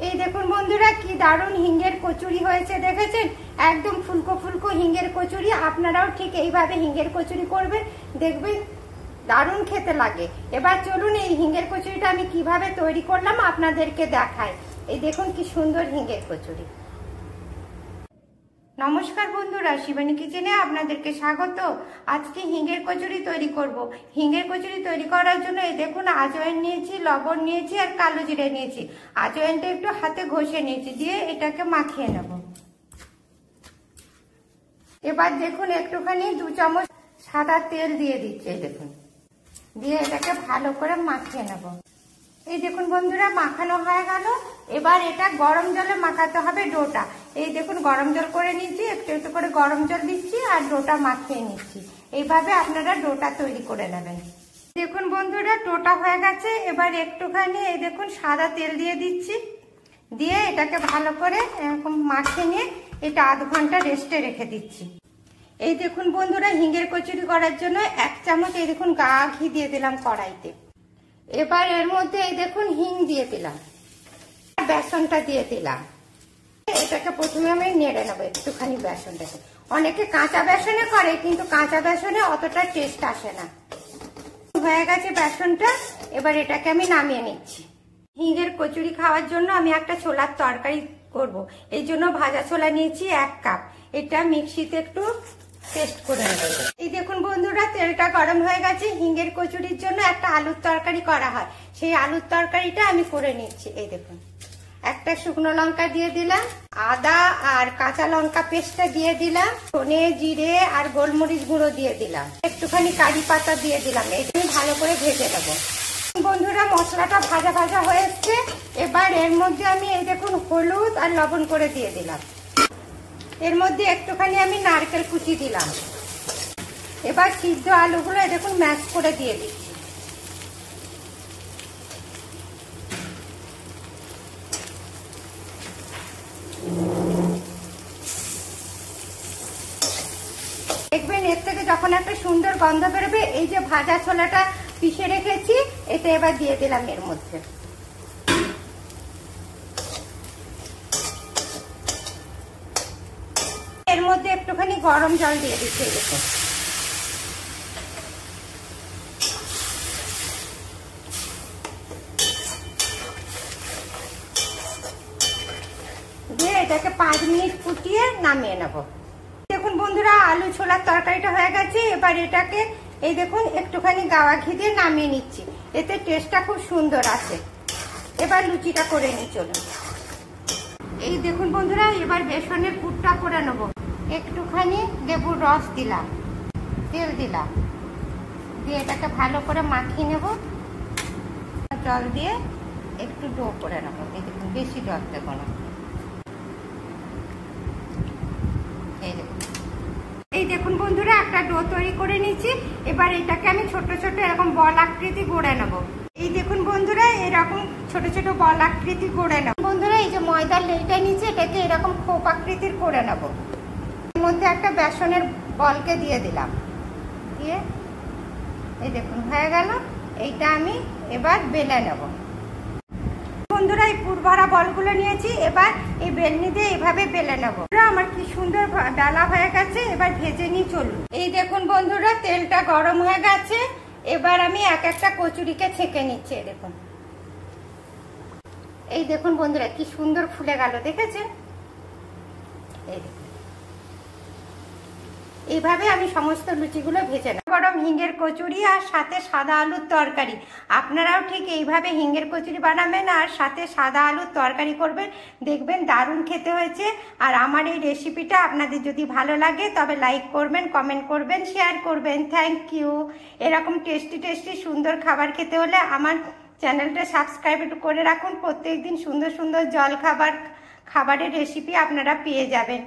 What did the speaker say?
এই দেখুন বন্ধুরা কি দারুণ হিঙ্গের কচুরি হয়েছে, দেখেছেন? একদম ফুলকো ফুলকো হিঙ্গের কচুরি। আপনারাও ঠিক এইভাবে হিঙ্গের কচুরি করবেন, দেখবেন দারুণ খেতে লাগে। এবার চলুন এই হিঙ্গের কচুরিটা আমি কিভাবে তৈরি করলাম আপনাদেরকে দেখাই। এই দেখুন কি সুন্দর হিঙ্গের কচুরি। নমস্কার বন্ধুরা, শিবানী কিচেনে আপনাদেরকে স্বাগত। আজকে হিঙ্গের কচুরি তৈরি করব। হিঙ্গের কচুরি তৈরি করার জন্য এই দেখুন আজওয়াইন নিয়েছি, লবণ নিয়েছি আর কালো জিরে নিয়েছি। আজওয়াইনটা একটু হাতে ঘষে নিয়েছি, দিয়ে এটাকে মাখিয়ে নেব। এবার দেখুন একটুখানি 2 চামচ সাদা তেল দিয়ে দিচ্ছি, এই দেখুন, দিয়ে এটাকে ভালো করে মাখিয়ে নেব। এই দেখুন বন্ধুরা মাখানো হয়ে গেল। এবার এটা গরম জলে মাখাতে হবে ডোটা। এই দেখুন গরম জল করে নিচ্ছি, একটু একটু করে গরম জল দিচ্ছি আর ডোটা মাখিয়ে নিচ্ছি। এইভাবে আপনারা ডোটা তৈরি করে নেবেন। দেখুন বন্ধুরা ডোটা হয়ে গেছে। এবার একটুখানি এই দেখুন সাদা তেল দিয়ে দিচ্ছি, দিয়ে এটাকে ভালো করে এরকম মাখিয়ে নিয়ে এটা আধ ঘন্টা রেস্টে রেখে দিচ্ছি। এই দেখুন বন্ধুরা হিঙ্গের কচুরি করার জন্য 1 চামচ এই দেখুন গা ঘি দিয়ে দিলাম কড়াইতে। এবার এর মধ্যে এই দেখুন হিং দিয়ে দিলাম, বেসনটা দিয়ে দিলাম। এটাকে প্রথমে আমি নেড়ে নেবো একটুখানি বেসনটাকে। অনেকে কাঁচা বেসনে করে, কিন্তু কাঁচা বেসনে অতটা টেস্ট আসে না। হয়ে গেছে বেসনটা, এবার এটাকে আমি নামিয়ে নিচ্ছি। হিঙ্গের কচুরি খাওয়ার জন্য আমি একটা ছোলার তরকারি করব। এই জন্য ভাজা ছোলা নিয়েছি 1 কাপ। এটা মিক্সিতে একটু পেস্ট করে নেব। এই দেখুন বন্ধুরা তেলটা গরম হয়ে গেছে। হিঙ্গের কচুরির জন্য একটা আলুর তরকারি করা হয়, সেই আলুর তরকারিটা আমি করে নিচ্ছি। এই দেখুন একটা শুকনো লঙ্কা দিয়ে দিলাম, আদা আর কাঁচা লঙ্কা পেস্টটা দিয়ে দিলাম, ধনে জিরে আর গোলমরিচ গুঁড়ো দিয়ে দিলাম, একটুখানি কারি পাতা দিয়ে দিলাম। এটা ভালো করে ভেজে নেবো। বন্ধুরা মশলাটা ভাজা ভাজা হয়ে এসছে। এবার এর মধ্যে আমি এই দেখুন হলুদ আর লবণ করে দিয়ে দিলাম। এর মধ্যে একটুখানি আমি নারকেল কুচি দিলাম। এবার সিদ্ধ আলুগুলো দেখুন ম্যাশ করে দিয়ে দিচ্ছি। দেখবেন এর থেকে যখন একটা সুন্দর গন্ধ বেরোবে, এই যে ভাজা ছোলাটা পিষে রেখেছি এটা এবার দিয়ে দিলাম এর মধ্যে। এর মধ্যে একটুখানি গরম জল দিয়ে দিচ্ছি। দেখুন দিয়ে এটাকে 5 মিনিট ফুটিয়ে নামিয়ে নেব। দেখুন বন্ধুরা আলু ছোলার তরকারিটা হয়ে গেছে। এবার এটাকে এই দেখুন একটুখানি গাওয়া ঘি দিয়ে নামিয়ে নিচ্ছি, এতে টেস্টটা খুব সুন্দর আসে। এবার লুচিটা করে নিই চলুন। এই দেখুন বন্ধুরা এবার বেসনের পুরটা করে নেব। একটুখানি লেবুর রস দিলাম, তেল দিলাম, দিয়ে এটাকে ভালো করে মাখিয়ে নেব। জল দিয়ে একটু ডো করে নেব। এই দেখুন বেশি জল দেবো না। এই দেখুন বন্ধুরা একটা ডো তৈরি করে নিয়েছি। এবার এটাকে আমি ছোট ছোট এরকম বল আকৃতি গড়ে নেব। এই দেখুন বন্ধুরা এরকম ছোট ছোট বল আকৃতি গড়ে নেব। বন্ধুরা এই যে ময়দার লেইটা নিচে এটাকে এরকম খোপ আকৃতির করে নেব। এর মধ্যে একটা বেসনের বলকে দিয়ে দিলাম, দিয়ে এই দেখুন হয়ে গেল। এইটা আমি এবার বেলে নেব। বন্ধুরা এই পুর ভরা বলগুলো নিয়েছি, এবার এই বেলনি দিয়ে এইভাবে বেলে নেব। আমার কি সুন্দর বেলা হয়ে গেছে, এবার ভেজে নিই চলুন। এই দেখুন বন্ধুরা তেলটা গরম হয়ে গেছে। এবার আমি এক একটা কচুরিকে ছেঁকে নিচ্ছি। দেখুন এই দেখুন বন্ধুরা কি সুন্দর ফুলে গেল, দেখেছেন? এই দেখুন এইভাবে আমি সমস্ত লুচিগুলো ভেজে নেব। গরম হিঙ্গের কচুরি আর সাথে সাদা আলুর তরকারি। আপনারাও ঠিক এইভাবে হিঙ্গের কচুরি বানাবেন আর সাথে সাদা আলুর তরকারি করবেন, দেখবেন দারুণ খেতে হয়েছে। আর আমার এই রেসিপিটা আপনাদের যদি ভালো লাগে তবে লাইক করবেন, কমেন্ট করবেন, শেয়ার করবেন। Thank you. এরকম টেস্টি টেস্টি সুন্দর খাবার খেতে হলে আমার চ্যানেলটা সাবস্ক্রাইব করে রাখুন। প্রত্যেকদিন সুন্দর সুন্দর জল খাবারের রেসিপি আপনারা পেয়ে যাবেন।